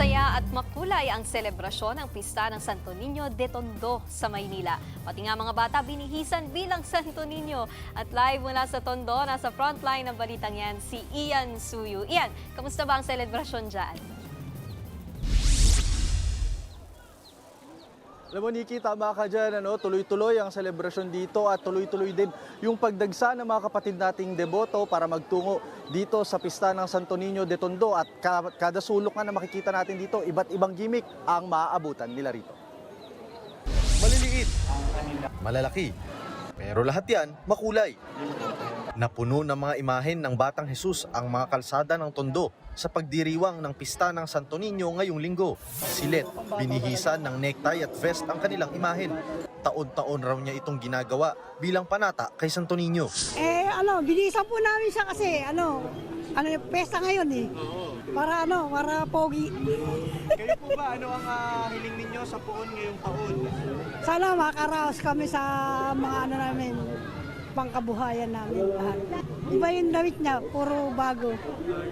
Masaya at makulay ang selebrasyon ng pista ng Santo Niño de Tondo sa Maynila. Pati nga mga bata binihisan bilang Santo Niño. At live mula sa Tondo, nasa frontline ng balitang yan, si Ian Suyu. Ian, kamusta ba ang selebrasyon dyan? Alam mo, Nikki, tama ka dyan. Tuloy-tuloy ang selebrasyon dito at tuloy-tuloy din yung pagdagsa ng mga kapatid nating deboto para magtungo dito sa pista ng Santo Niño de Tondo. At kada sulok nga na makikita natin dito, iba't ibang gimmick ang maaabutan nila rito. Maliliit, malalaki, pero lahat yan makulay. Napuno ng mga imahen ng Batang Jesus ang mga kalsada ng Tondo sa pagdiriwang ng pista ng Santo Niño ngayong linggo. Silet, binihisan ng necktie at vest ang kanilang imahen. Taon-taon raw niya itong ginagawa bilang panata kay Santo Niño. Binihisan po namin siya kasi, pesta ngayon eh. Para pogi. Kayo po ba, ano ang hiling ninyo sa poon ngayong taon? Sana makaraos kami sa mga namin, pangkabuhayan namin lahat. Iba yung damit niya, puro bago.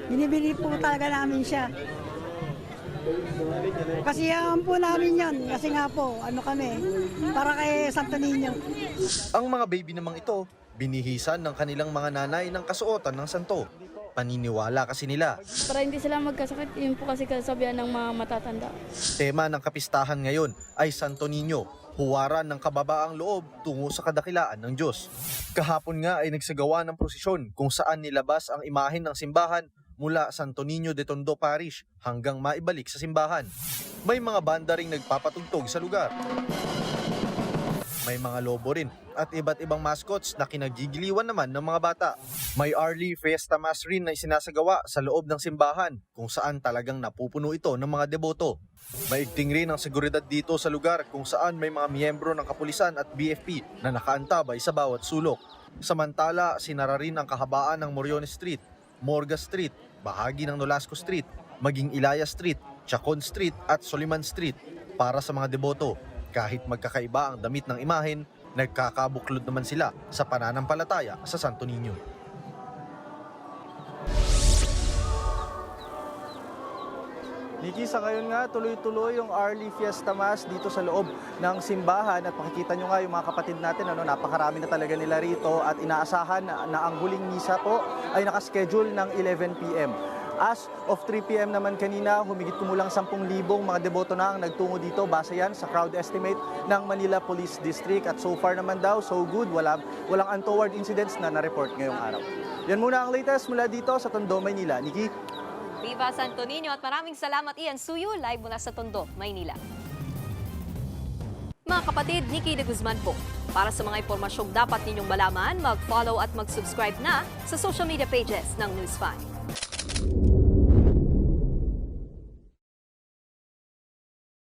Binibili po talaga namin siya. Kasi po namin yan. Kasi nga po, kami, para kay Santo Niño. Ang mga baby namang ito, binihisan ng kanilang mga nanay ng kasuotan ng santo. Paniniwala kasi nila. Para hindi sila magkasakit, yun po kasi kasabihan ng mga matatanda. Tema ng kapistahan ngayon ay Santo Niño, huwaran ng kababaang loob tungo sa kadakilaan ng Diyos. Kahapon nga ay nagsagawa ng prosesyon kung saan nilabas ang imahen ng simbahan mula Santo Niño de Tondo Parish hanggang maibalik sa simbahan. May mga banda ring nagpapatugtog sa lugar. May mga lobo rin at iba't ibang mascots na kinagigiliwan naman ng mga bata. May Early Fiesta Mass rin na isinasagawa sa loob ng simbahan kung saan talagang napupuno ito ng mga deboto. Maigting rin ang seguridad dito sa lugar kung saan may mga miyembro ng kapulisan at BFP na nakaantabay sa bawat sulok. Samantala, sinara rin ang kahabaan ng Moriones Street, Morga Street, bahagi ng Nolasco Street, maging Ilaya Street, Chacon Street at Soliman Street para sa mga deboto. Kahit magkakaiba ang damit ng imahen, nagkakabuklod naman sila sa pananampalataya sa Santo Niño. Nikki, sa ngayon nga, tuloy-tuloy yung Early Fiesta Mass dito sa loob ng simbahan at makikita nyo nga yung mga kapatid natin, napakarami na talaga nila rito at inaasahan na ang huling misa po ay nakaschedule ng 11 p.m. As of 3 p.m. naman kanina, humigit kumulang 10,000 mga deboto na ang nagtungo dito. Base yan sa crowd estimate ng Manila Police District. At so far naman daw, so good. Walang untoward incidents na na-report ngayong araw. Yan muna ang latest mula dito sa Tondo, Maynila. Nikki? Viva Santo Niño at maraming salamat Ian Suyu, live mula sa Tondo, Maynila. Mga kapatid, Nikki de Guzman po. Para sa mga impormasyong dapat ninyong malaman, mag-follow at mag-subscribe na sa social media pages ng News 5.